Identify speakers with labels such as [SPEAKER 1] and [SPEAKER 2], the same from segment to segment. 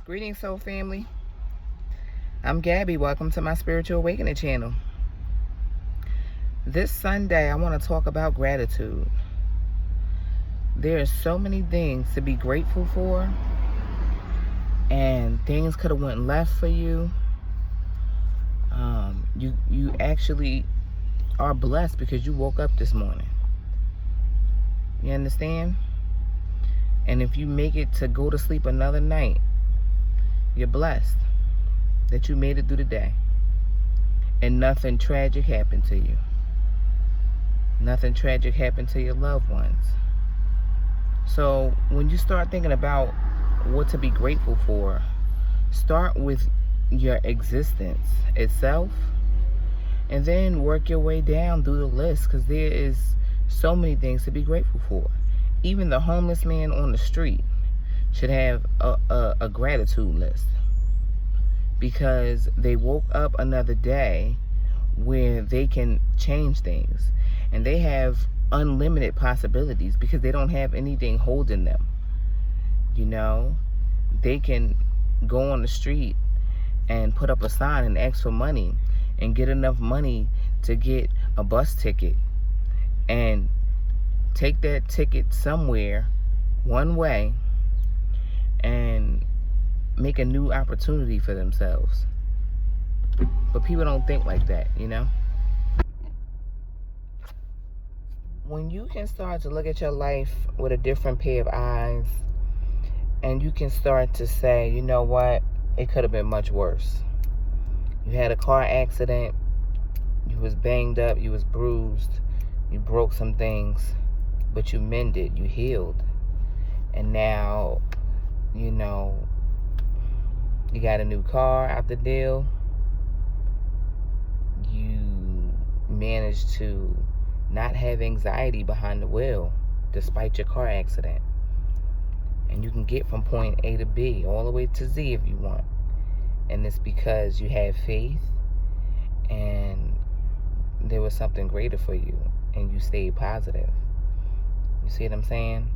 [SPEAKER 1] Greetings, soul family. I'm Gabby. Welcome to my Spiritual Awakening channel. This Sunday, I want to talk about gratitude. There are so many things to be grateful for, and things could have went left for you. You actually are blessed because you woke up this morning. You understand? And if you make it to go to sleep another night, you're blessed that you made it through the day and nothing tragic happened to you. Nothing tragic happened to your loved ones. So when you start thinking about what to be grateful for, start with your existence itself and then work your way down through the list, because there is so many things to be grateful for. Even the homeless man on the street should have a gratitude list, because they woke up another day where they can change things, and they have unlimited possibilities because they don't have anything holding them. You know, they can go on the street and put up a sign and ask for money and get enough money to get a bus ticket and take that ticket somewhere one way and make a new opportunity for themselves. But people don't think like that, you know? When you can start to look at your life with a different pair of eyes, and you can start to say, you know what, it could have been much worse. You had a car accident, you was banged up, you was bruised, you broke some things, but you mended, you healed. And now, you know, you got a new car out the deal. You managed to not have anxiety behind the wheel despite your car accident. And you can get from point A to B all the way to Z if you want. And it's because you had faith and there was something greater for you and you stayed positive. You see what I'm saying?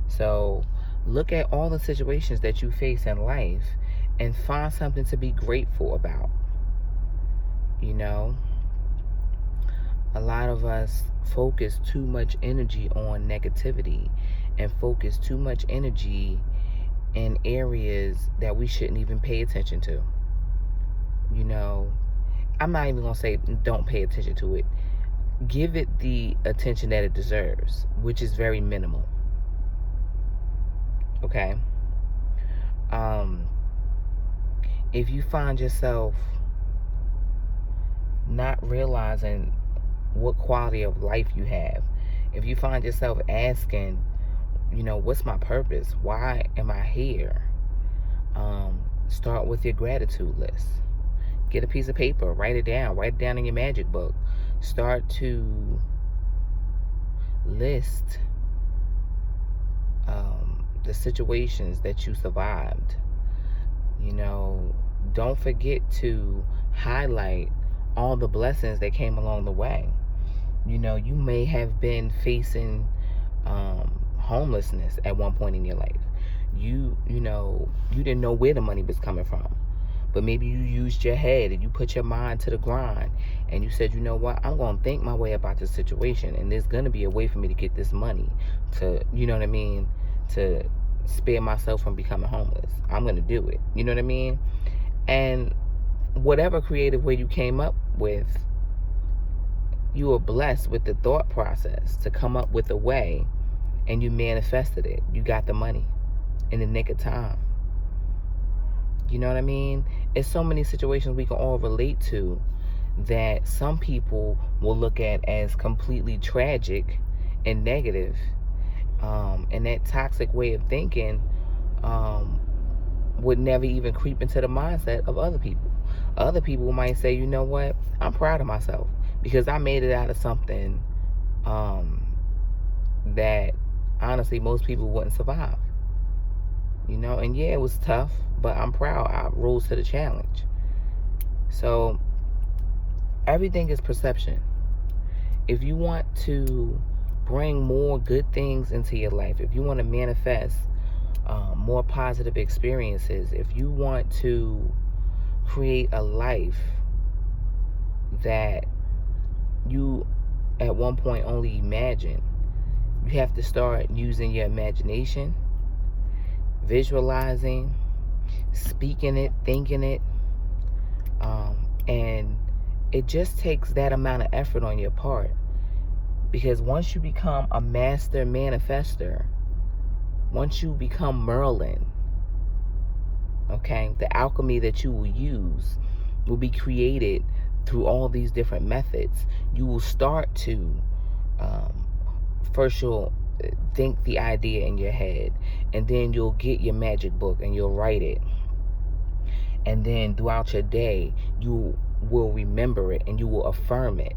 [SPEAKER 1] So look at all the situations that you face in life and find something to be grateful about. You know, a lot of us focus too much energy on negativity and focus too much energy in areas that we shouldn't even pay attention to. You know, I'm not even going to say don't pay attention to it. Give it the attention that it deserves, which is very minimal. Okay? If you find yourself not realizing what quality of life you have, if you find yourself asking, you know, what's my purpose? Why am I here? Start with your gratitude list. Get a piece of paper, write it down in your magic book. Start to list the situations that you survived. You know, don't forget to highlight all the blessings that came along the way. You know, you may have been facing homelessness at one point in your life. You know, you didn't know where the money was coming from. But maybe you used your head and you put your mind to the grind and you said, you know what, I'm going to think my way about this situation, and there's going to be a way for me to get this money to, you know what I mean, to spare myself from becoming homeless. I'm going to do it. You know what I mean? And whatever creative way you came up with, you were blessed with the thought process to come up with a way, and you manifested it. You got the money in the nick of time. You know what I mean? It's so many situations we can all relate to that some people will look at as completely tragic and negative. And that toxic way of thinking would never even creep into the mindset of other people. Other people might say, you know what? I'm proud of myself because I made it out of something that honestly most people wouldn't survive. You know, and yeah, it was tough, but I'm proud I rose to the challenge. So everything is perception. If you want to bring more good things into your life, if you want to manifest more positive experiences, if you want to create a life that you at one point only imagined, you have to start using your imagination, visualizing, speaking it, thinking it, and it just takes that amount of effort on your part. Because once you become a master manifester, once you become Merlin, okay, the alchemy that you will use will be created through all these different methods. You will start to, first you'll think the idea in your head, and then you'll get your magic book and you'll write it. And then throughout your day, you will remember it and you will affirm it.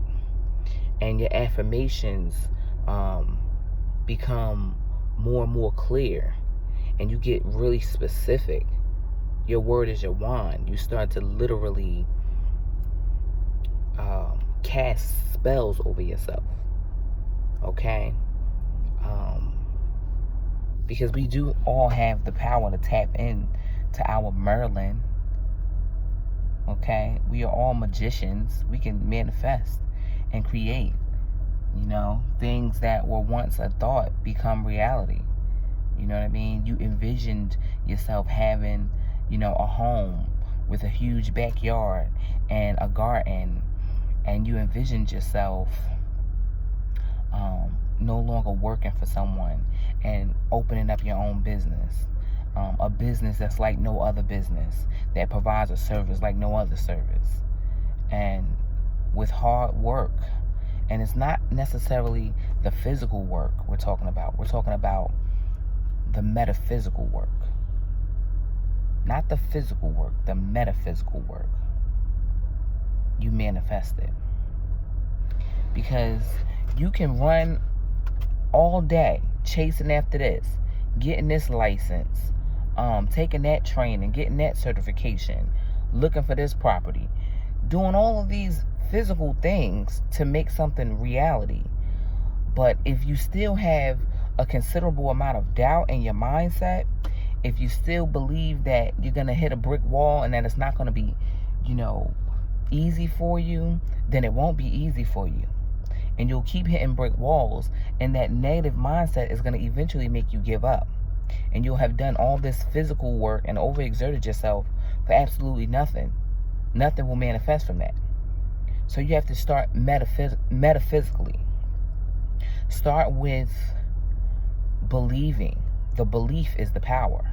[SPEAKER 1] And your affirmations become more and more clear, and you get really specific. Your word is your wand. You start to literally cast spells over yourself, okay? Because we do all have the power to tap in to our Merlin, okay? We are all magicians. We can manifest and create, things that were once a thought become reality. You know what I mean? You envisioned yourself having, a home with a huge backyard and a garden, and you envisioned yourself no longer working for someone and opening up your own business, a business that's like no other business, that provides a service like no other service, and with hard work. And it's not necessarily the physical work we're talking about. We're talking about the metaphysical work. Not the physical work, the metaphysical work. You manifest it. Because you can run all day chasing after this, getting this license, taking that training, getting that certification, looking for this property, doing all of these physical things to make something reality. But if you still have a considerable amount of doubt in your mindset, if you still believe that you're going to hit a brick wall and that it's not going to be, easy for you, then it won't be easy for you. And you'll keep hitting brick walls, and that negative mindset is going to eventually make you give up. And you'll have done all this physical work and overexerted yourself for absolutely nothing. Nothing will manifest from that. So you have to start metaphysically. Start with believing. The belief is the power.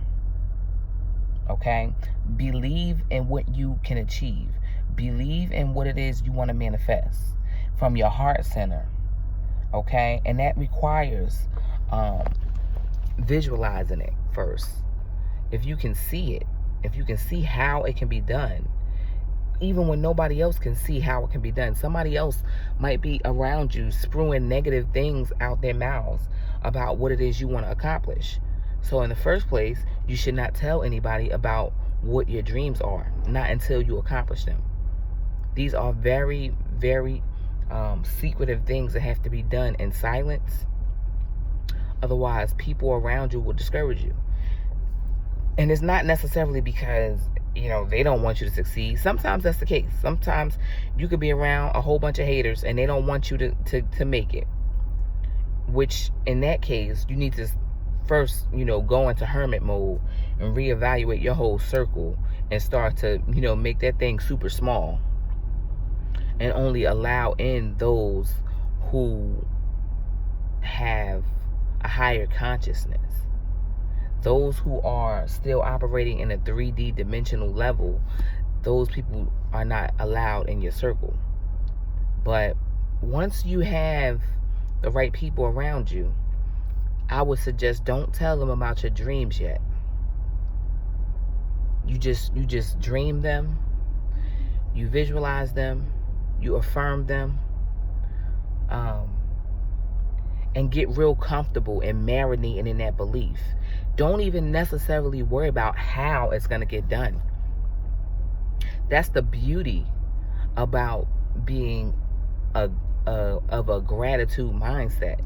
[SPEAKER 1] Okay? Believe in what you can achieve. Believe in what it is you want to manifest from your heart center. Okay? And that requires visualizing it first. If you can see it, if you can see how it can be done, even when nobody else can see how it can be done. Somebody else might be around you spewing negative things out their mouths about what it is you want to accomplish. So in the first place, you should not tell anybody about what your dreams are, not until you accomplish them. These are very, very secretive things that have to be done in silence. Otherwise, people around you will discourage you. And it's not necessarily because they don't want you to succeed. Sometimes that's the case. Sometimes you could be around a whole bunch of haters and they don't want you to make it. Which, in that case, you need to first, go into hermit mode and reevaluate your whole circle and start to, make that thing super small. And only allow in those who have a higher consciousness. Those who are still operating in a 3D dimensional level, those people are not allowed in your circle. But once you have the right people around you, I would suggest don't tell them about your dreams yet. You just dream them, you visualize them, you affirm them, and get real comfortable and marinating in that belief. Don't even necessarily worry about how it's going to get done. That's the beauty about being of a gratitude mindset.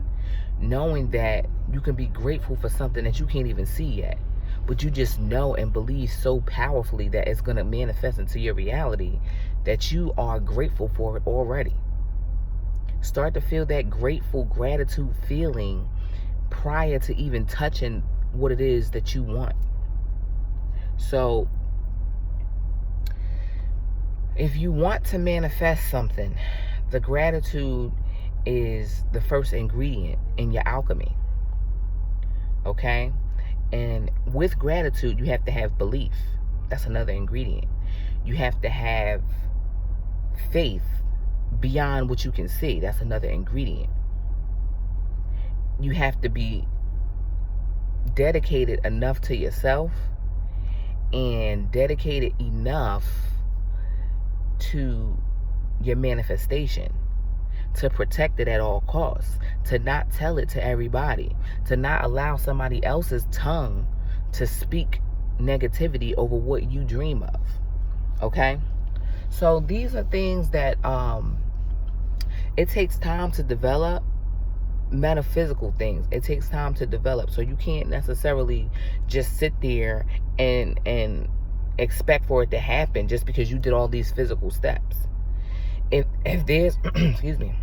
[SPEAKER 1] Knowing that you can be grateful for something that you can't even see yet. but you just know and believe so powerfully that it's going to manifest into your reality that you are grateful for it already. Start to feel that grateful gratitude feeling prior to even touching what it is that you want. So if you want to manifest something, the gratitude is the first ingredient in your alchemy. Okay? And with gratitude, you have to have belief. That's another ingredient. You have to have faith beyond what you can see. That's another ingredient. You have to be dedicated enough to yourself and dedicated enough to your manifestation to protect it at all costs, to not tell it to everybody, to not allow somebody else's tongue to speak negativity over what you dream of. Okay? So these are things that it takes time to develop. Metaphysical things, it takes time to develop. So you can't necessarily just sit there and expect for it to happen just because you did all these physical steps. If there's excuse me,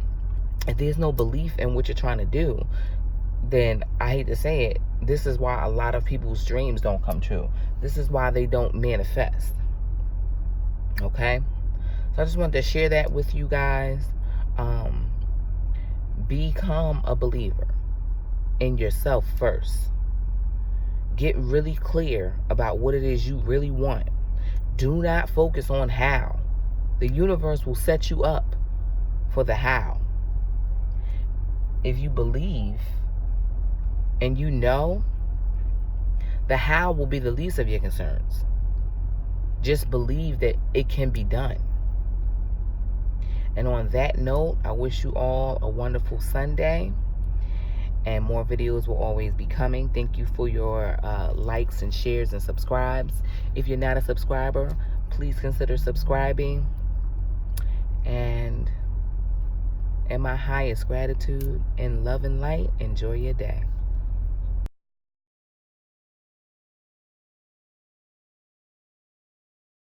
[SPEAKER 1] if there's no belief in what you're trying to do, then I hate to say it, this is why a lot of people's dreams don't come true. This is why they don't manifest. Okay? So I just wanted to share that with you guys. Become a believer in yourself first. Get really clear about what it is you really want. Do not focus on how. The universe will set you up for the how. If you believe and you know, the how will be the least of your concerns. Just believe that it can be done. And on that note, I wish you all a wonderful Sunday. And more videos will always be coming. Thank you for your likes and shares and subscribes. If you're not a subscriber, please consider subscribing. And in my highest gratitude and love and light, enjoy your day.